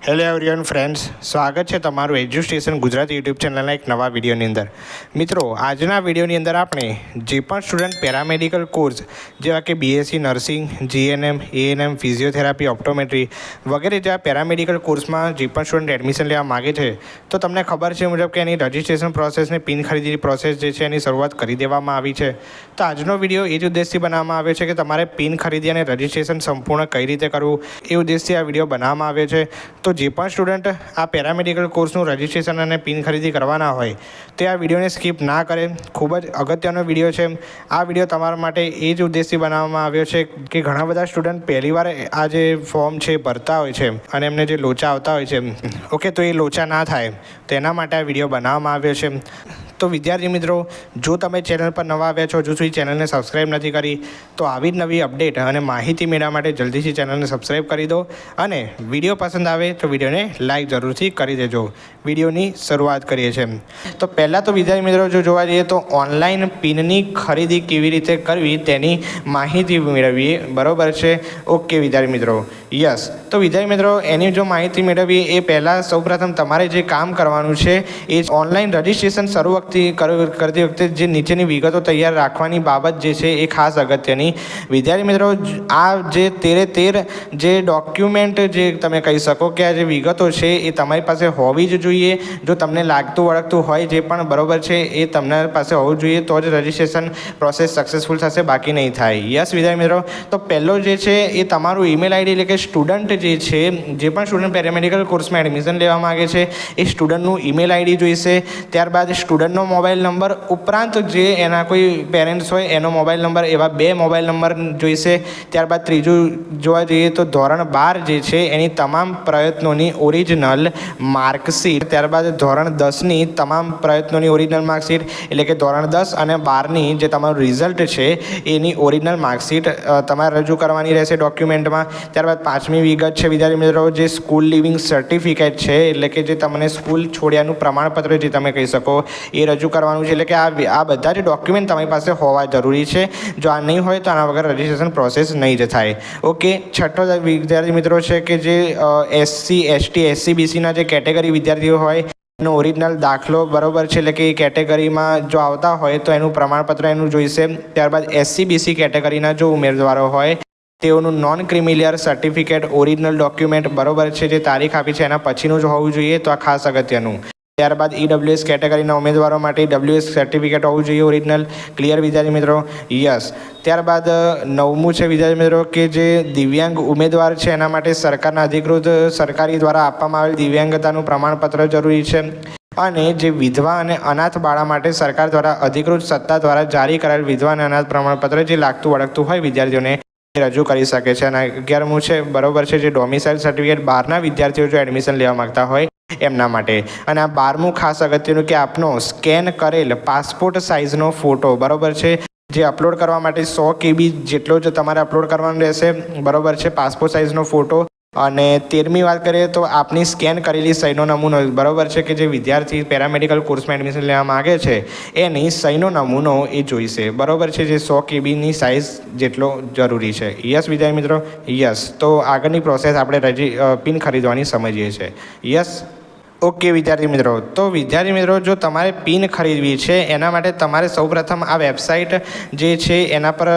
Hello everyone friends, સ્વાગત છે તમારું એજ્યુસ્ટેશન ગુજરાત યુટ્યુબ ચેનલના એક નવા વિડીયોની અંદર. મિત્રો, આજના વિડીયોની અંદર આપણે જે પણ સ્ટુડન્ટ પેરામેડિકલ કોર્સ જેવા કે BSc nursing, GNM, ANM, physiotherapy, optometry વગેરે જેવા પેરામેડિકલ કોર્સમાં જે પણ સ્ટુડન્ટ એડમિશન લેવા માગે છે, તો તમને ખબર છે મુજબ કે એની રજિસ્ટ્રેશન પ્રોસેસને પિન ખરીદીની પ્રોસેસ જે છે એની શરૂઆત કરી દેવામાં આવી છે. તો આજનો વિડીયો એ જ ઉદ્દેશથી બનાવવામાં આવ્યો છે કે તમારે પિન ખરીદી અને રજિસ્ટ્રેશન સંપૂર્ણ કઈ રીતે કરવું એ ઉદ્દેશથી આ વિડીયો બનાવવામાં આવ્યો છે. તો જે પણ સ્ટુડન્ટ આ પેરામેડિકલ કોર્સનું રજિસ્ટ્રેશન અને પિન ખરીદી કરવાના હોય તે આ વિડીયોને સ્કીપ ના કરે. ખૂબ જ અગત્યનો વિડીયો છે. આ વિડીયો તમારા માટે એ જ ઉદ્દેશથી બનાવવામાં આવ્યો છે કે ઘણા બધા સ્ટુડન્ટ પહેલીવાર આ જે ફોર્મ છે ભરતા હોય છે અને એમને જે લોચા આવતા હોય છે, ઓકે, તો એ લોચા ના થાય તેના માટે આ વિડીયો બનાવવામાં આવ્યો છે. તો વિદ્યાર્થી મિત્રો, જો તમે ચેનલ પર નવા આવ્યા છો, હજુ સુધી ચેનલને સબસ્ક્રાઈબ નથી કરી, તો આવી જ નવી અપડેટ અને માહિતી મેળવવા માટે જલ્દીથી ચેનલને સબસ્ક્રાઈબ કરી દો અને વિડીયો પસંદ આવે તો વિડીયોને લાઈક જરૂરથી કરી દેજો. વિડીયોની શરૂઆત કરીએ છીએ. તો પહેલાં તો વિદ્યાર્થી મિત્રો, જો જોવા જઈએ તો ઓનલાઈન પિનની ખરીદી કેવી રીતે કરવી તેની માહિતી મેળવીએ. બરાબર છે? ઓકે વિદ્યાર્થી મિત્રો, યસ. તો વિદ્યાર્થી મિત્રો, એની જો માહિતી મેળવીએ એ પહેલાં સૌપ્રથમ તમારે જે કામ કરવાનું છે એ ઓનલાઈન રજિસ્ટ્રેશન શરૂ કરતી વખતે જે નીચેની વિગતો તૈયાર રાખવાની બાબત જે છે એ ખાસ અગત્યની. વિદ્યાર્થી મિત્રો, આ જે 13 જે ડોક્યુમેન્ટ જે તમે કહી શકો કે આ જે વિગતો છે એ તમારી પાસે હોવી જ જોઈએ. જો તમને લાગતું વળગતું હોય જે પણ, બરાબર છે, એ તમારી પાસે હોવું જોઈએ તો જ રજિસ્ટ્રેશન પ્રોસેસ સક્સેસફુલ થશે, બાકી નહીં થાય. યસ વિદ્યાર્થી મિત્રો, તો પહેલો જે છે એ તમારું ઈમેલ આઈડી એટલે કે સ્ટુડન્ટ જે છે, જે પણ સ્ટુડન્ટ પેરામેડિકલ કોર્સમાં એડમિશન લેવા માગે છે એ સ્ટુડન્ટનું ઈમેલ આઈડી જોઈશે. ત્યારબાદ સ્ટુડન્ટનો મોબાઈલ નંબર ઉપરાંત જે એના કોઈ પેરેન્ટ્સ હોય એનો મોબાઈલ નંબર, એવા 2 મોબાઈલ નંબર જોઈશે. ત્યારબાદ ત્રીજું જોવા જઈએ તો ધોરણ 12 જે છે એની તમામ પ્રયત્નોની ઓરિજિનલ માર્કશીટ. ત્યારબાદ ધોરણ 10ની તમામ પ્રયત્નોની ઓરિજિનલ માર્કશીટ, એટલે કે ધોરણ 10 અને 12ની જે તમારું રિઝલ્ટ છે એની ઓરિજિનલ માર્કશીટ તમારે રજૂ કરવાની રહેશે ડોક્યુમેન્ટમાં. ત્યારબાદ 5મી વિગત છે વિદ્યાર્થી મિત્રો, જે સ્કૂલ લિવિંગ સર્ટિફિકેટ છે, એટલે કે જે તમને સ્કૂલ છોડ્યાનું પ્રમાણપત્ર જે તમે કહી શકો એ રજૂ કરવાનું છે. એટલે કે આ બધા જ ડોક્યુમેન્ટ તમારી પાસે હોવા જરૂરી છે. જો આ નહીં હોય તો આના વગર રજિસ્ટ્રેશન પ્રોસેસ નહીં જ થાય. ઓકે. છઠ્ઠો વિદ્યાર્થી મિત્રો છે કે જે SC, ST, SC, BCના જે કેટેગરી વિદ્યાર્થીઓ હોય એનો ઓરિજિનલ દાખલો, બરાબર છે, એટલે કે એ કેટેગરીમાં જો આવતા હોય તો એનું પ્રમાણપત્ર એનું જોઈશે. ત્યારબાદ SC, BC કેટેગરીના જો ઉમેદવારો હોય તેઓનું non creamy layer certificate original document, બરાબર છે, જે તારીખ આપી છે એના પછીનું જ હોવું જોઈએ, તો આ ખાસ અગત્યનું. ત્યારબાદ EWS કેટેગરીના ઉમેદવારો માટે EWS સર્ટિફિકેટ હોવું જોઈએ ઓરિજિનલ. ક્લિયર વિદ્યાર્થી મિત્રો? યસ. ત્યારબાદ 9મું છે વિદ્યાર્થી મિત્રો કે જે દિવ્યાંગ ઉમેદવાર છે એના માટે સરકારના અધિકૃત સરકારી દ્વારા આપવામાં આવેલ દિવ્યાંગતાનું પ્રમાણપત્ર જરૂરી છે. અને જે વિધવા અને અનાથ બાળા માટે સરકાર દ્વારા અધિકૃત સત્તા દ્વારા જારી કરાયેલ વિધવા અને અનાથ પ્રમાણપત્ર જે લાગતું વળગતું હોય વિદ્યાર્થીઓને રજૂ કરી શકે છે. અને 11મું છે, બરાબર છે, જે ડોમિસાઇલ સર્ટિફિકેટ બહારના વિદ્યાર્થીઓ જો એડમિશન લેવા માગતા હોય એમના માટે. અને આ 12મું ખાસ અગત્યનું કે આપનો સ્કેન કરેલ પાસપોર્ટ સાઇઝનો ફોટો, બરાબર છે, જે અપલોડ કરવા માટે 100 KB જેટલો જ તમારે અપલોડ કરવાનો રહેશે, બરાબર છે, પાસપોર્ટ સાઇઝનો ફોટો. અને 13મી વાત કરીએ તો આપની સ્કેન કરેલી સહીનો નમૂનો, બરાબર છે, કે જે વિદ્યાર્થી પેરામેડિકલ કોર્સમાં એડમિશન લેવા માગે છે એની સહીનો નમૂનો એ જોઈશે, બરાબર છે, જે 100 KBની સાઇઝ જેટલો જરૂરી છે. યસ વિદ્યાર્થી મિત્રો? યસ. તો આગળની પ્રોસેસ આપણે પિન ખરીદવાની સમજીએ છીએ. યસ. ઓકે વિદ્યાર્થી મિત્રો, તો વિદ્યાર્થી મિત્રો, જો તમારે પિન ખરીદવી છે એના માટે તમારે સૌપ્રથમ આ વેબસાઇટ જે છે એના પર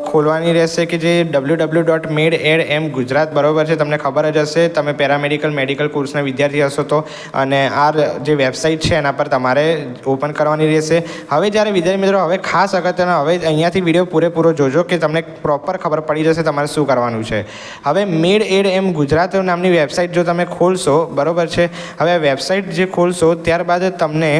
ખોલવાની રહેશે કે જે www.mededm Gujarat, બરાબર છે, તમને ખબર જ હશે, તમે પેરામેડિકલ મેડિકલ કોર્સના વિદ્યાર્થી હશો તો. અને આ જે વેબસાઇટ છે એના પર તમારે ઓપન કરવાની રહેશે. હવે જ્યારે વિદ્યાર્થી મિત્રો, હવે ખાસ અગત્યના, હવે અહીંયાથી વિડીયો પૂરેપૂરો જોજો કે તમને પ્રોપર ખબર પડી જશે તમારે શું કરવાનું છે. હવે mededm Gujarat નામની વેબસાઇટ જો તમે ખોલશો, બરાબર છે, હવે વેબસાઇટ જે ખોલશો ત્યારબાદ તમને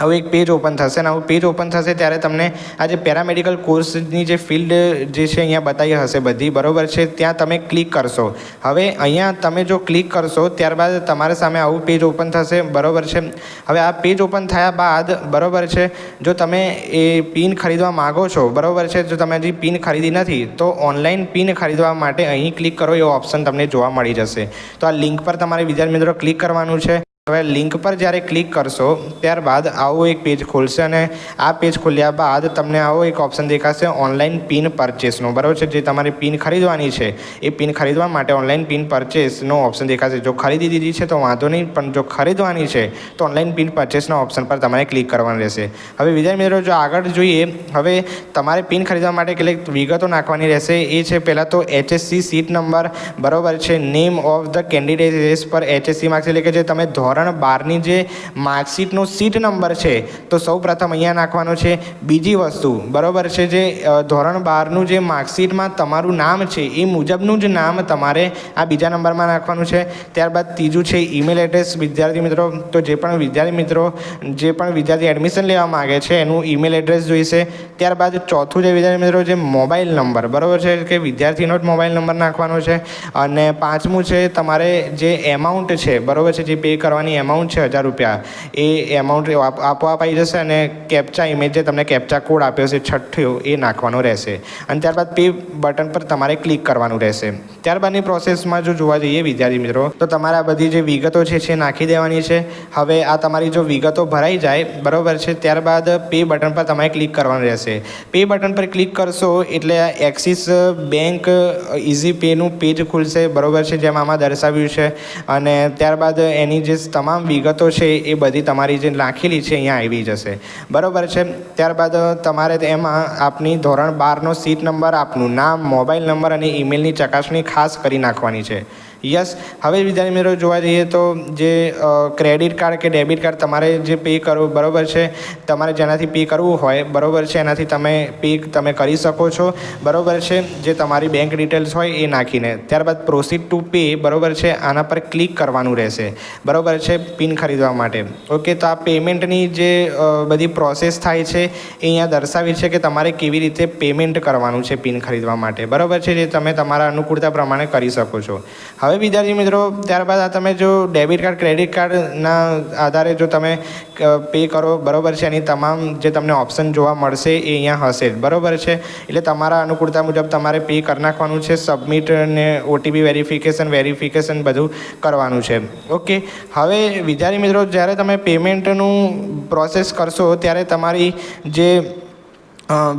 હવે એક પેજ ઓપન થશે. અને આવું પેજ ઓપન થશે ત્યારે તમને આ જે પેરામેડિકલ કોર્સની જે ફિલ્ડ જે છે અહીંયા બતાવી હશે બધી, બરાબર છે, ત્યાં તમે ક્લિક કરશો. હવે અહીંયા તમે જો ક્લિક કરશો ત્યારબાદ તમારા સામે આવું પેજ ઓપન થશે, બરાબર છે. હવે આ પેજ ઓપન થયા બાદ, બરાબર છે, જો તમે એ પિન ખરીદવા માગો છો, બરાબર છે, જો તમે હજી પિન ખરીદી નથી તો ઓનલાઈન પિન ખરીદવા માટે અહીં ક્લિક કરો એવો ઓપ્શન તમને જોવા મળી જશે. તો આ લિંક પર તમારે વિદ્યાર્થી મિત્રો ક્લિક કરવાનું છે. હવે લિંક પર જ્યારે ક્લિક કરશો ત્યારબાદ આવું એક પેજ ખોલશે અને આ પેજ ખોલ્યા બાદ તમને આવો એક ઓપ્શન દેખાશે ઓનલાઈન પિન પરચેસનો, બરાબર છે. જે તમારી પિન ખરીદવાની છે એ પિન ખરીદવા માટે ઓનલાઈન પિન પરચેસનો ઓપ્શન દેખાશે. જો ખરીદી દીધી છે તો વાંધો નહીં, પણ જો ખરીદવાની છે તો ઓનલાઈન પિન પરચેસના ઓપ્શન પર તમારે ક્લિક કરવાનું રહેશે. હવે વિદ્યાર્થી મિત્રો જો આગળ જોઈએ, હવે તમારે પિન ખરીદવા માટે કેટલીક વિગતો નાખવાની રહેશે. એ છે પહેલાં તો HSC સીટ નંબર, બરાબર છે. Name of the candidate as per HSC marks, એટલે કે જે તમે ધોરણ 12ની જે માર્કશીટનો સીટ નંબર છે તો સૌ પ્રથમ અહીંયા નાખવાનો છે. બીજી વસ્તુ, બરાબર છે, જે ધોરણ 12નું જે માર્કશીટમાં તમારું નામ છે એ મુજબનું જ નામ તમારે આ બીજા નંબરમાં નાખવાનું છે. ત્યારબાદ ત્રીજું છે ઈમેલ એડ્રેસ. વિદ્યાર્થી મિત્રો તો જે પણ વિદ્યાર્થી એડમિશન લેવા માગે છે એનું ઈમેલ એડ્રેસ જોઈશે. ત્યારબાદ ચોથું છે વિદ્યાર્થી મિત્રો જે મોબાઈલ નંબર, બરાબર છે, કે વિદ્યાર્થીનો જ મોબાઈલ નંબર નાખવાનો છે. અને પાંચમું છે તમારે જે એમાઉન્ટ છે, બરાબર છે, જે પે કરવાની એમાઉન્ટ છે 1000 રૂપિયા, એ એમાઉન્ટ આપોઆપ આવી જશે. અને કેપ્ચા ઇમેજ જે તમને કેપ્ચા કોડ આપ્યો છે 6 એ નાખવાનો રહેશે. અને ત્યારબાદ પે બટન પર તમારે ક્લિક કરવાનું રહેશે. ત્યારબાદની પ્રોસેસમાં જો જોવા જઈએ વિદ્યાર્થી મિત્રો તો તમારે આ બધી જે વિગતો છે નાખી દેવાની છે. હવે આ તમારી જો વિગતો ભરાઈ જાય, બરાબર છે, ત્યારબાદ પે બટન પર તમારે ક્લિક કરવાનું રહેશે. પે બટન પર ક્લિક કરશો એટલે એક્સિસ બેંક ઇઝી પેનું પેજ ખુલશે, બરાબર છે, જેમ આમાં દર્શાવ્યું છે. અને ત્યારબાદ એની જે તમામ વિગતો છે એ બધી તમારી જે નાખેલી છે અહીંયા આવી જશે, બરાબર છે. ત્યારબાદ તમારે એમાં આપની ધોરણ 12નો સીટ નંબર, આપનું નામ, મોબાઈલ નંબર અને ઈમેલની ચકાસણી ખાસ કરી નાખવાની છે. યસ. હવે વિદ્યાર્થી મિત્રો જોવા જઈએ તો જે ક્રેડિટ કાર્ડ કે ડેબિટ કાર્ડ તમારે જે પે કરવું, બરાબર છે, તમારે જેનાથી પે કરવું હોય, બરાબર છે, એનાથી તમે કરી શકો છો, બરાબર છે, જે તમારી બેંક ડિટેલ્સ હોય એ નાખીને. ત્યારબાદ પ્રોસીડ ટુ પે, બરાબર છે, આના પર ક્લિક કરવાનું રહેશે, બરાબર છે, પિન ખરીદવા માટે. ઓકે, તો આ પેમેન્ટની જે બધી પ્રોસેસ થાય છે એ અહીંયા દર્શાવી છે કે તમારે કેવી રીતે પેમેન્ટ કરવાનું છે પિન ખરીદવા માટે, બરાબર છે, જે તમે તમારા અનુકૂળતા પ્રમાણે કરી શકો છો. હવે વિદ્યાર્થી મિત્રો ત્યારબાદ આ તમે જો ડેબિટ કાર્ડ ક્રેડિટ કાર્ડના આધારે જો તમે પે કરો, બરાબર છે, એની તમામ જે તમને ઓપ્શન જોવા મળશે એ અહીંયા હશે જ, બરાબર છે. એટલે તમારા અનુકૂળતા મુજબ તમારે પે કરી નાખવાનું છે. સબમિટ ને OTP વેરિફિકેશન બધું કરવાનું છે. ઓકે. હવે વિદ્યાર્થી મિત્રો જ્યારે તમે પેમેન્ટનું પ્રોસેસ કરશો ત્યારે તમારી જે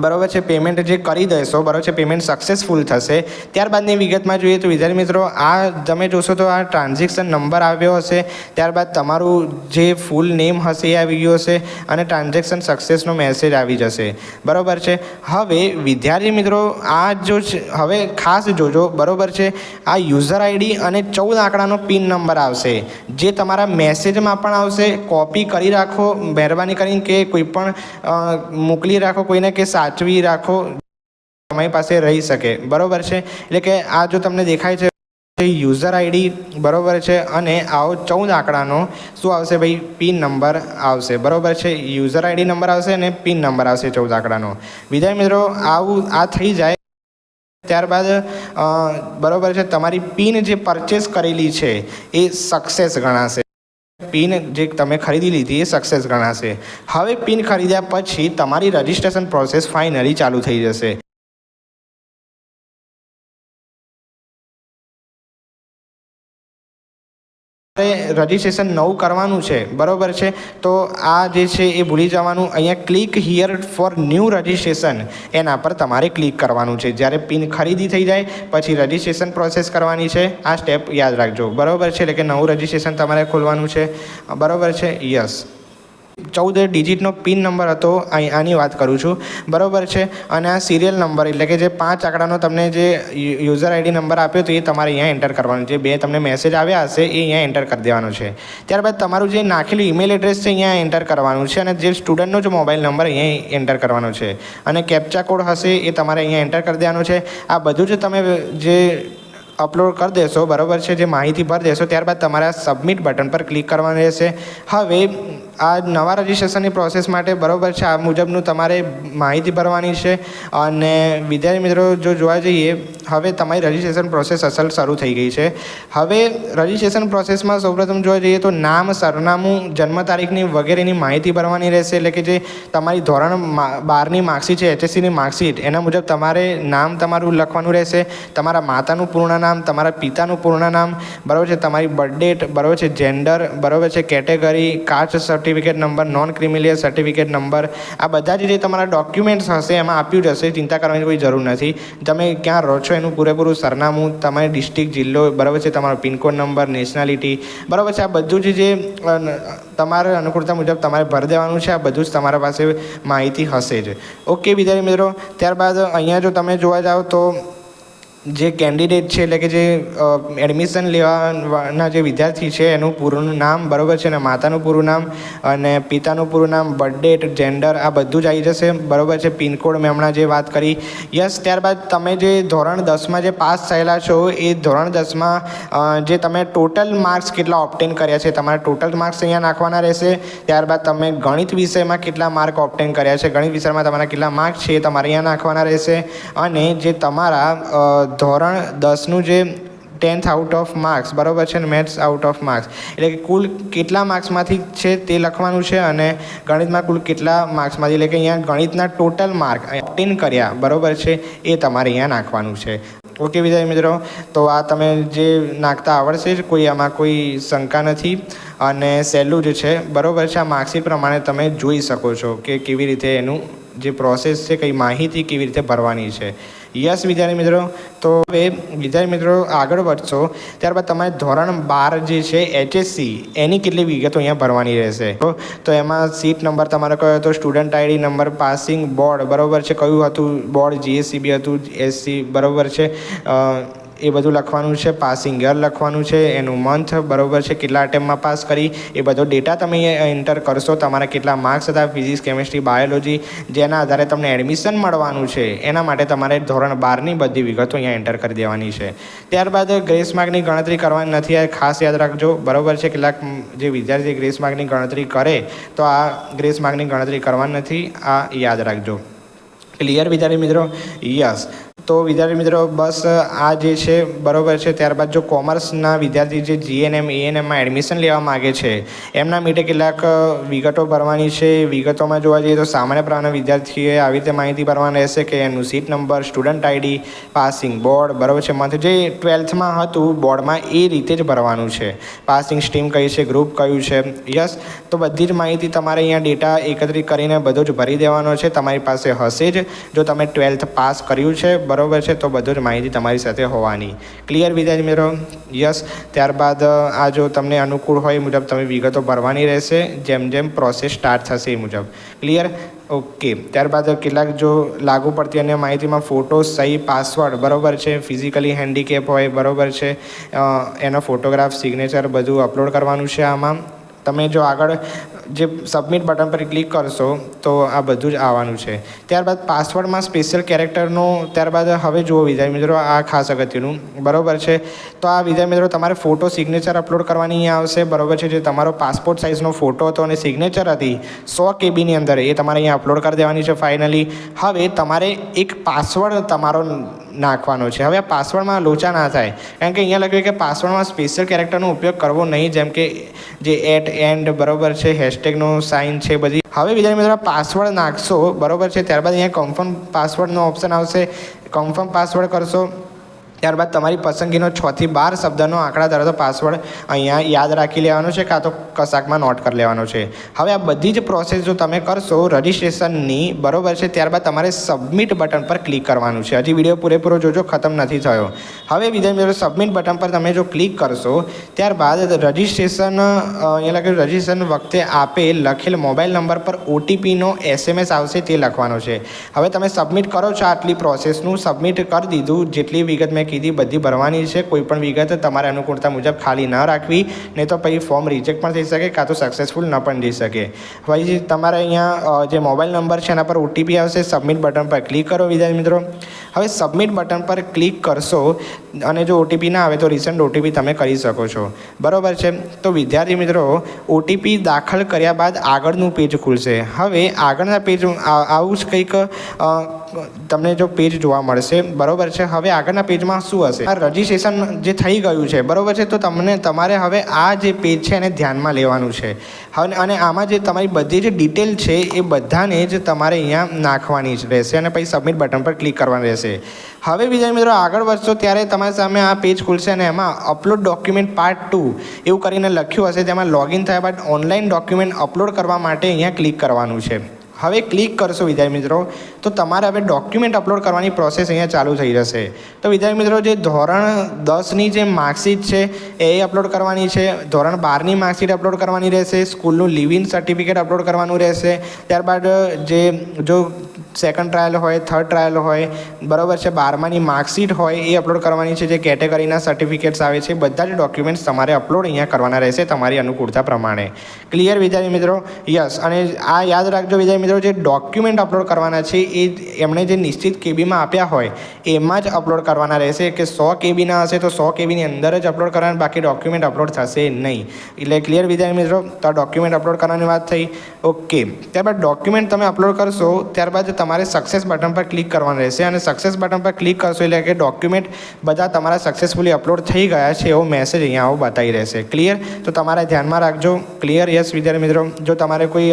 બરાબર છે પેમેન્ટ જે કરી દેશો, બરાબર છે, પેમેન્ટ સક્સેસફુલ થશે. ત્યારબાદની વિગતમાં જોઈએ તો વિદ્યાર્થી મિત્રો આ તમે જોશો તો આ ટ્રાન્ઝેક્શન નંબર આવ્યો હશે, ત્યારબાદ તમારું જે ફૂલ નેમ હશે એ આવી ગયું હશે અને ટ્રાન્ઝેક્શન સક્સેસનો મેસેજ આવી જશે, બરાબર છે. હવે વિદ્યાર્થી મિત્રો આ જો હવે ખાસ જોજો, બરાબર છે, આ યુઝર ID અને 14 આંકડાનો પિન નંબર આવશે જે તમારા મેસેજમાં પણ આવશે. કોપી કરી રાખો મહેરબાની કરીને, કે કોઈ પણ મોકલી રાખો કોઈને, કે સાચવી રાખો, તમારી પાસે રહી શકે, બરાબર છે. એટલે કે આ જો તમને દેખાય છે યુઝર ID, બરાબર છે, અને આવો 14 આંકડાનો શું આવશે ભાઈ, પિન નંબર આવશે, બરાબર છે. યુઝર ID નંબર આવશે અને પિન નંબર આવશે 14 આંકડાનો. વિદ્યાર્થી મિત્રો આવું આ થઈ જાય ત્યારબાદ બરાબર છે તમારી પિન જે પરચેસ કરેલી છે એ સક્સેસ ગણાશે. પિન જે તમે ખરીદી લીધી એ સક્સેસ ગણાશે. હવે પિન ખરીદ્યા પછી તમારી રજિસ્ટ્રેશન પ્રોસેસ ફાઇનલી ચાલુ થઈ જશે. રજિસ્ટ્રેશન નવું કરવાનું છે, બરાબર છે, તો આ જે છે એ ભૂલી જવાનું. અહીંયા click here for new registration એના પર તમારે ક્લિક કરવાનું છે. જ્યારે પિન ખરીદી થઈ જાય પછી રજિસ્ટ્રેશન પ્રોસેસ કરવાની છે. આ સ્ટેપ યાદ રાખજો, બરાબર છે. એટલે કે નવું રજિસ્ટ્રેશન તમારે ખોલવાનું છે, બરાબર છે. યસ. 14 ડિજિટનો પિન નંબર હતો, આની વાત કરું છું, બરાબર છે. અને આ સિરિયલ નંબર એટલે કે જે 5 આંકડાનો તમને જે યુઝર ID નંબર આપ્યો તો એ તમારે અહીંયા એન્ટર કરવાનો છે. 2 તમને મેસેજ આવ્યા હશે એ અહીંયા એન્ટર કરી દેવાનો છે. ત્યારબાદ તમારું જે નાખેલું ઈમેલ એડ્રેસ છે અહીંયા એન્ટર કરવાનું છે. અને જે સ્ટુડન્ટનો જે મોબાઈલ નંબર અહીંયા એન્ટર કરવાનો છે. અને કેપ્ચા કોડ હશે એ તમારે અહીંયા એન્ટર કરી દેવાનો છે. આ બધું જ તમે જે અપલોડ કરી દેશો, બરાબર છે, જે માહિતી ભરી દેશો, ત્યારબાદ તમારે આ સબમિટ બટન પર ક્લિક કરવાનું રહેશે. હવે આ નવા રજિસ્ટ્રેશનની પ્રોસેસ માટે બરાબર છે આ મુજબનું તમારે માહિતી ભરવાની છે. અને વિદ્યાર્થી મિત્રો જો જોવા જઈએ હવે તમારી રજિસ્ટ્રેશન પ્રોસેસ અસલ શરૂ થઈ ગઈ છે. હવે રજિસ્ટ્રેશન પ્રોસેસમાં સૌપ્રથમ જોવા જઈએ તો નામ, સરનામું, જન્મ તારીખની વગેરેની માહિતી ભરવાની રહેશે. એટલે કે જે તમારી ધોરણ 12ની માર્કશીટ છે, HSCની માર્કશીટ, એના મુજબ તમારે નામ તમારું લખવાનું રહેશે. તમારા માતાનું પૂર્ણ નામ, તમારા પિતાનું પૂર્ણ નામ, બરાબર છે, તમારી બર્થ ડેટ, બરાબર છે, જેન્ડર, બરાબર છે, category, caste certificate number, non creamy layer certificate number, આ બધા જે તમારા ડોક્યુમેન્ટ્સ હશે એમાં આપ્યું જ હશે. ચિંતા કરવાની કોઈ જરૂર નથી. તમે ક્યાં રહો છો એનું પૂરેપૂરું સરનામું, તમારી ડિસ્ટ્રિક્ટ, જિલ્લો, બરાબર છે, તમારો પિનકોડ નંબર, નેશનાલિટી, બરાબર છે, આ બધું જ જે તમારા અનુકૂળતા મુજબ તમારે ભરી દેવાનું છે. આ બધું જ તમારા પાસે માહિતી હશે જ. ઓકે વિદ્યાર્થી મિત્રો, ત્યારબાદ અહીંયા જો તમે જોવા જાઓ તો જે કેન્ડિડેટ છે એટલે કે જે એડમિશન લેવાના જે વિદ્યાર્થી છે એનું પૂરું નામ, બરાબર છે, અને માતાનું પૂરું નામ અને પિતાનું પૂરું નામ, બર્થ ડેટ, જેન્ડર, આ બધું જ આવી જશે. બરાબર છે, પિનકોડ મેં હમણાં જે વાત કરી. યસ, ત્યારબાદ તમે જે ધોરણ 10માં જે પાસ થયેલા છો એ ધોરણ 10માં જે તમે ટોટલ માર્ક્સ કેટલા ઓબ્ટેન કર્યા છે, તમારા ટોટલ માર્ક્સ અહીંયા નાખવાના રહેશે. ત્યારબાદ તમે ગણિત વિષયમાં કેટલા માર્ક ઓબ્ટેન કર્યા છે, ગણિત વિષયમાં તમારા કેટલા માર્ક છે એ તમારે અહીંયા નાખવાના રહેશે. અને જે તમારા ધોરણ 10નું જે 10th આઉટ ઓફ માર્ક્સ, બરાબર છે, ને મેથ્સ આઉટ ઓફ માર્ક્સ, એટલે કે કુલ કેટલા માર્ક્સમાંથી છે તે લખવાનું છે. અને ગણિતમાં કુલ કેટલા માર્ક્સમાંથી, એટલે કે અહીંયા ગણિતના ટોટલ માર્ક ઓબ્ટેન કર્યા, બરાબર છે, એ તમારે અહીંયા નાખવાનું છે. ઓકે વિદ્યાર્થી મિત્રો, તો આ તમે જે નાખતા આવડશે જ, કોઈ આમાં કોઈ શંકા નથી અને સહેલું જ છે. બરાબર છે, આ માર્કશીટ પ્રમાણે તમે જોઈ શકો છો કે કેવી રીતે એનું જે પ્રોસેસ છે, કઈ માહિતી કેવી રીતે ભરવાની છે. યસ વિદ્યાર્થી મિત્રો, તો હવે વિદ્યાર્થી મિત્રો આગળ વધશો ત્યારબાદ તમારે ધોરણ 12 જે છે HSC એની કેટલી વિગતો અહીંયા ભરવાની રહેશે. તો એમાં સીટ નંબર તમારો કયો હતો, student ID number, passing board, બરાબર છે, કયું હતું બોર્ડ, GSCB હતું, SC, બરાબર છે, એ બધું લખવાનું છે. પાસિંગ યર લખવાનું છે, એનું મંથ, બરાબર છે, કેટલા અટેમ્પમાં પાસ કરી, એ બધો ડેટા તમે એન્ટર કરશો. તમારા કેટલા માર્ક્સ હતા ફિઝિક્સ, કેમેસ્ટ્રી, બાયોલોજી, જેના આધારે તમને એડમિશન મળવાનું છે એના માટે તમારે ધોરણ 12ની બધી વિગતો અહીંયા એન્ટર કરી દેવાની છે. ત્યારબાદ ગ્રેસ માર્કની ગણતરી કરવાની નથી, આ ખાસ યાદ રાખજો, બરાબર છે. કેટલાક જે વિદ્યાર્થી ગ્રેસ માર્કની ગણતરી કરે તો આ ગ્રેસ માર્કની ગણતરી કરવાની નથી, આ યાદ રાખજો. ક્લિયર વિદ્યાર્થી મિત્રો? યસ. તો વિદ્યાર્થી મિત્રો બસ આ જે છે, બરાબર છે. ત્યારબાદ જો કોમર્સના વિદ્યાર્થી જે GNM ANMમાં એડમિશન લેવા માગે છે એમના માટે કેટલાક વિગતો ભરવાની છે. વિગતોમાં જોવા જઈએ તો સામાન્ય પ્રવાહના વિદ્યાર્થીઓએ આવી રીતે માહિતી ભરવાની રહેશે કે એનું seat number, student ID, passing board, બરાબર છે, મંથ જે 12થમાં હતું બોર્ડમાં એ રીતે જ ભરવાનું છે. પાસિંગ સ્ટ્રીમ કઈ છે, ગ્રુપ કયું છે. યસ, તો બધી જ માહિતી તમારે અહીંયા ડેટા એકત્રિત કરીને બધો જ ભરી દેવાનો છે. તમારી પાસે હશે જ જો તમે 12th પાસ કર્યું છે, બરાબર છે, તો બધું જ માહિતી તમારી સાથે હોવાની. ક્લિયર વિદ્યાર્થી મિત્રો? યસ. ત્યારબાદ આ જો તમને અનુકૂળ હોય એ મુજબ તમે વિગતો ભરવાની રહેશે જેમ જેમ પ્રોસેસ સ્ટાર્ટ થશે એ મુજબ. ક્લિયર? ઓકે. ત્યારબાદ કેટલાક જો લાગુ પડતી અન્ય માહિતીમાં ફોટો, સહી, પાસવર્ડ, બરાબર છે, ફિઝિકલી હેન્ડીકેપ હોય, બરાબર છે, એનો ફોટોગ્રાફ, સિગ્નેચર બધું અપલોડ કરવાનું છે. આમાં તમે જો આગળ જે સબમિટ બટન પર ક્લિક કરશો તો આ બધું જ આવવાનું છે. ત્યારબાદ પાસવર્ડમાં સ્પેશિયલ કેરેક્ટરનું, ત્યારબાદ હવે જુઓ વિદ્યાર્થી મિત્રો આ ખાસ અગત્યનું, બરાબર છે. તો આ વિદ્યાર્થી મિત્રો તમારે ફોટો, સિગ્નેચર અપલોડ કરવાની અહીંયા આવશે, બરાબર છે. જે તમારો પાસપોર્ટ સાઇઝનો ફોટો હતો અને સિગ્નેચર હતી 100 KBની અંદર, એ તમારે અહીંયા અપલોડ કરી દેવાની છે ફાઇનલી. હવે તમારે એક પાસવર્ડ તમારો નાખવાનો છે. હવે આ પાસવર્ડમાં લોચા ના થાય, કારણ કે અહીંયા લખ્યું કે પાસવર્ડમાં સ્પેશિયલ કેરેક્ટરનો ઉપયોગ કરવો નહીં, જેમ કે જે એટ, એન્ડ, બરાબર છે, હેશટેગનો સાઇન છે બધી. હવે વિદ્યાર્થી મિત્રો પાસવર્ડ નાખશો, બરાબર છે, ત્યારબાદ અહીંયા કન્ફર્મ પાસવર્ડનો ઓપ્શન આવશે, કન્ફર્મ પાસવર્ડ કરશો. ત્યારબાદ તમારી પસંદગીનો 6 થી 12 શબ્દનો આંકડા ધરાવતો પાસવર્ડ અહીંયા યાદ રાખી લેવાનો છે, કાં તો કશાકમાં નોટ કરી લેવાનો છે. હવે આ બધી જ પ્રોસેસ જો તમે કરશો રજિસ્ટ્રેશનની, બરાબર છે, ત્યારબાદ તમારે સબમિટ બટન પર ક્લિક કરવાનું છે. હજી વિડીયો પૂરેપૂરો જોજો, ખતમ નથી થયો. હવે વિદ્યાર્થી મિત્રો સબમિટ બટન પર તમે જો ક્લિક કરશો ત્યારબાદ રજિસ્ટ્રેશન અહીંયા લખેલું રજિસ્ટ્રેશન વખતે આપે લખેલ મોબાઈલ નંબર પર OTPનો SMS આવશે તે લખવાનો છે. હવે તમે સબમિટ કરો છો, આટલી પ્રોસેસનું સબમિટ કરી દીધું, જેટલી વિગત મેં કીધી બધી ભરવાની છે. કોઈ પણ વિગત તમારે અનુકૂળતા મુજબ ખાલી ન રાખવી, નહીં તો પછી ફોર્મ રિજેક્ટ પણ થઈ શકે, કાં તો સક્સેસફુલ ન પણ જઈ શકે. પછી તમારે અહીંયા જે મોબાઈલ નંબર છે એના પર OTP આવશે. સબમિટ બટન પર ક્લિક કરો વિદ્યાર્થી મિત્રો. હવે સબમિટ બટન પર ક્લિક કરશો અને જો ઓટીપી ના આવે તો રિસન્ટ ઓટીપી તમે કરી શકો છો, બરાબર છે. તો વિદ્યાર્થી મિત્રો, ઓટીપી દાખલ કર્યા બાદ આગળનું પેજ ખુલશે. હવે આગળના પેજ આવું જ કંઈક તમને જો પેજ જોવા મળશે, બરાબર છે. હવે આગળના પેજમાં શું હશે? આ રજિસ્ટ્રેશન જે થઈ ગયું છે, બરાબર છે, તો તમારે હવે આ જે પેજ છે એને ધ્યાનમાં લેવાનું છે. હવે અને આમાં જે તમારી બધી જે ડિટેલ છે એ બધાને જ તમારે અહીંયા નાખવાની જ રહેશે અને પછી સબમિટ બટન પર ક્લિક કરવાનું રહેશે. હવે વિદ્યાર્થી મિત્રો, આગળ વધશો ત્યારે તમારી સામે આ પેજ ખુલશે અને એમાં અપલોડ ડોક્યુમેન્ટ પાર્ટ 2 એવું કરીને લખ્યું હશે. તેમાં લોગિન થયા બાદ ઓનલાઈન ડોક્યુમેન્ટ અપલોડ કરવા માટે અહીંયા ક્લિક કરવાનું છે. હવે ક્લિક કરશો વિદ્યાર્થી મિત્રો, તો તમારે હવે ડોક્યુમેન્ટ અપલોડ કરવાની પ્રોસેસ અહીંયા ચાલુ થઈ જશે. તો વિદ્યાર્થી મિત્રો, જે ધોરણ 10ની જે માર્કશીટ છે એ અપલોડ કરવાની છે, ધોરણ 12ની માર્કશીટ અપલોડ કરવાની રહેશે, સ્કૂલનું લિવ ઇન સર્ટિફિકેટ અપલોડ કરવાનું રહેશે. ત્યારબાદ જો સેકન્ડ ટ્રાયલ હોય, થર્ડ ટ્રાયલ હોય, બરાબર છે, 12માની માર્કશીટ હોય એ અપલોડ કરવાની છે. જે કેટેગરીના સર્ટિફિકેટ્સ આવે છે બધા જ ડોક્યુમેન્ટ્સ તમારે અપલોડ અહીંયા કરવાના રહેશે તમારી અનુકૂળતા પ્રમાણે. ક્લિયર વિદ્યાર્થી મિત્રો? યસ. અને આ યાદ રાખજો વિદ્યાર્થી મિત્રો, જે ડોક્યુમેન્ટ અપલોડ કરવાના છે એ એમણે જે નિશ્ચિત કેબીમાં આપ્યા હોય એમાં જ અપલોડ કરવાના રહેશે. કે 100 કેબીના હશે તો 100 કેબીની અંદર જ અપલોડ કરવાના, બાકી ડોક્યુમેન્ટ અપલોડ થશે નહીં. એટલે ક્લિયર વિદ્યાર્થી મિત્રો? તો આ ડોક્યુમેન્ટ અપલોડ કરવાની વાત થઈ. ઓકે. ત્યારબાદ ડોક્યુમેન્ટ તમે અપલોડ કરશો ત્યારબાદ તમારે સક્સેસ બટન પર ક્લિક કરવાનું રહેશે અને સક્સેસ બટન પર ક્લિક કરશો એટલે કે ડોક્યુમેન્ટ બધા તમારા સક્સેસફુલી અપલોડ થઈ ગયા છે એવો મેસેજ અહીંયા આવો બતાવી રહેશે. ક્લિયર? તો તમારે ધ્યાનમાં રાખજો. ક્લિયર? યસ વિદ્યાર્થી મિત્રો, જો તમારે કોઈ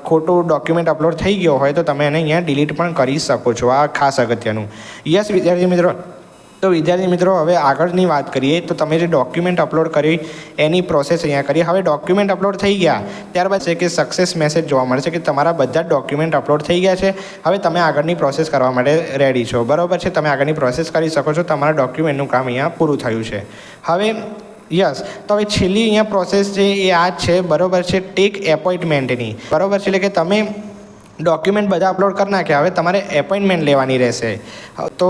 ખોટું ડોક્યુમેન્ટ અપલોડ થઈ ગયો હોય તો તમે એને અહીંયા ડિલીટ પણ કરી શકો છો. આ ખાસ અગત્યનું. યસ વિદ્યાર્થી મિત્રો. તો વિદ્યાર્થી મિત્રો, હવે આગળની વાત કરીએ તો તમે જે ડોક્યુમેન્ટ અપલોડ કરી એની પ્રોસેસ અહીંયા કરીએ. હવે ડોક્યુમેન્ટ અપલોડ થઈ ગયા ત્યારબાદ છે કે સક્સેસ મેસેજ જોવા મળશે કે તમારા બધા જ ડોક્યુમેન્ટ અપલોડ થઈ ગયા છે. હવે તમે આગળની પ્રોસેસ કરવા માટે રેડી છો, બરાબર છે. તમે આગળની પ્રોસેસ કરી શકો છો. તમારા ડોક્યુમેન્ટનું કામ અહીંયા પૂરું થયું છે. હવે યસ. તો હવે છેલ્લી અહીંયા પ્રોસેસ છે એ આ જ છે, બરાબર છે, ટેક એપોઇન્ટમેન્ટની, બરાબર છે. એટલે કે તમે ડોક્યુમેન્ટ બધા અપલોડ કરી નાખ્યા, હવે તમારે એપોઇન્ટમેન્ટ લેવાની રહેશે. તો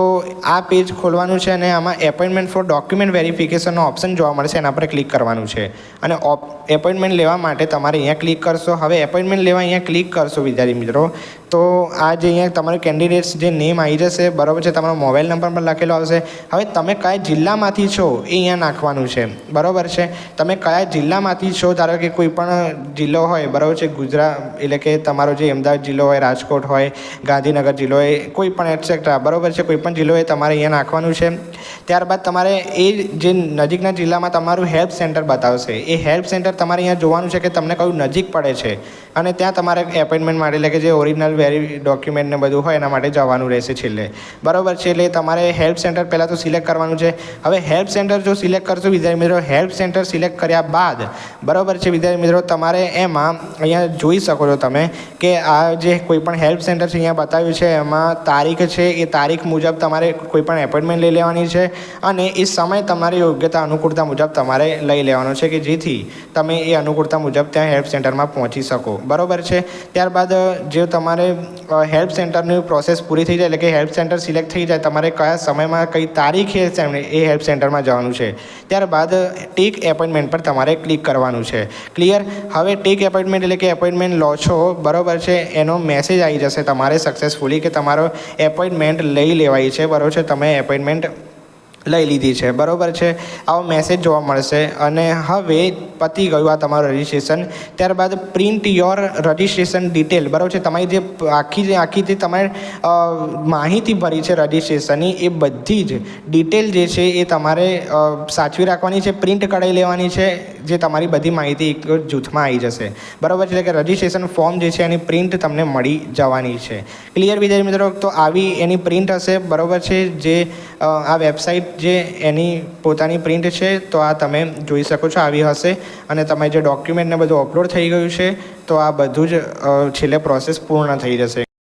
આ પેજ ખોલવાનું છે અને આમાં એપોઇન્ટમેન્ટ ફોર ડોક્યુમેન્ટ વેરિફિકેશનનો ઓપ્શન જોવા મળશે, એના પર ક્લિક કરવાનું છે અને એપોઇન્ટમેન્ટ લેવા માટે તમારે અહીંયા ક્લિક કરશો. હવે એપોઇન્ટમેન્ટ લેવા અહીંયા ક્લિક કરશો વિદ્યાર્થી મિત્રો, તો આ જે અહીંયા તમારું કેન્ડિડેટ્સ જે નેમ આવી જશે, બરાબર છે, તમારો મોબાઈલ નંબર પણ લખેલો આવશે. હવે તમે કયા જિલ્લામાંથી છો એ અહીંયા નાખવાનું છે, બરાબર છે. તમે કયા જિલ્લામાંથી છો, ધારો કે કોઈ પણ જિલ્લો હોય, બરાબર છે, ગુજરાત એટલે કે તમારો જે અમદાવાદ જિલ્લો હોય, રાજકોટ હોય, ગાંધીનગર જિલ્લો હોય, કોઈ પણ એટસેટ્રા, બરાબર છે, કોઈ પણ જિલ્લો હોય તમારે અહીંયા નાખવાનું છે. ત્યારબાદ તમારે એ જે નજીકના જિલ્લામાં તમારું હેલ્પ સેન્ટર બતાવશે, એ હેલ્પ સેન્ટર તમારે અહીંયા જોવાનું છે કે તમને કયું નજીક પડે છે અને ત્યાં તમારે એપોઇન્ટમેન્ટ માટે એટલે કે જે ઓરિજિનલ ડોક્યુમેન્ટ ને બધું હોય એના માટે જવાનું રહેશે છેલ્લે, બરાબર છે. એટલે તમારે હેલ્પ સેન્ટર પહેલાં તો સિલેક્ટ કરવાનું છે. હવે હેલ્પ સેન્ટર જો સિલેક્ટ કરશો વિદ્યાર્થી મિત્રો, હેલ્પ સેન્ટર સિલેક્ટ કર્યા બાદ, બરાબર છે વિદ્યાર્થી મિત્રો, તમારે એમાં અહીંયા જોઈ શકો છો તમે કે આ જે કોઈ પણ હેલ્પ સેન્ટર છે અહીંયા બતાવ્યું છે એમાં તારીખ છે, એ તારીખ મુજબ તમારે કોઈ પણ એપોઇન્ટમેન્ટ લઈ લેવાની છે અને એ સમય તમારી યોગ્યતા અનુકૂળતા મુજબ તમારે લઈ લેવાનો છે કે જેથી તમે એ અનુકૂળતા મુજબ ત્યાં હેલ્પ સેન્ટરમાં પહોંચી શકો, બરાબર છે. ત્યારબાદ જે તમારે હેલ્પ સેન્ટરની પ્રોસેસ પૂરી થઈ જાય એટલે કે હેલ્પ સેન્ટર સિલેક્ટ થઈ જાય, તમારે કયા સમયમાં કઈ તારીખે એ હેલ્પ સેન્ટરમાં જવાનું છે, ત્યારબાદ ટેક એપોઇન્ટમેન્ટ પર તમારે ક્લિક કરવાનું છે. ક્લિયર? હવે ટેક એપોઇન્ટમેન્ટ એટલે કે એપોઇન્ટમેન્ટ લો છો, બરાબર છે, એનો મેસેજ આવી જશે તમારે સક્સેસફુલી કે તમારો એપોઇન્ટમેન્ટ લઈ લેવાય છે, બરાબર છે, તમે એપોઇન્ટમેન્ટ લઈ લીધી છે, બરાબર છે. આવો મેસેજ જોવા મળશે અને હવે પતી ગયું આ તમારું રજિસ્ટ્રેશન. ત્યારબાદ પ્રિન્ટ યોર રજિસ્ટ્રેશન ડિટેલ, બરાબર છે, તમારી જે આખી જે તમારે માહિતી ભરી છે રજિસ્ટ્રેશનની એ બધી જ ડિટેલ જે છે એ તમારે સાચવી રાખવાની છે, પ્રિન્ટ કઢાવી લેવાની છે, જે તમારી બધી માહિતી એક જૂથમાં આવી જશે, બરાબર છે. એટલે કે રજિસ્ટ્રેશન ફોર્મ જે છે એની પ્રિન્ટ તમને મળી જવાની છે. ક્લિયર વિદ્યાર્થી મિત્રો? તો આવી એની પ્રિન્ટ હશે, બરાબર છે. જે આ વેબસાઇટ જે એની પોતાની પ્રિન્ટ છે તો આ તમે જોઈ શકો છો, આવી હશે અને તમે જે ડોક્યુમેન્ટને બધું અપલોડ થઈ ગયું છે તો આ બધું જ છેલ્લે પ્રોસેસ પૂર્ણ થઈ જશે.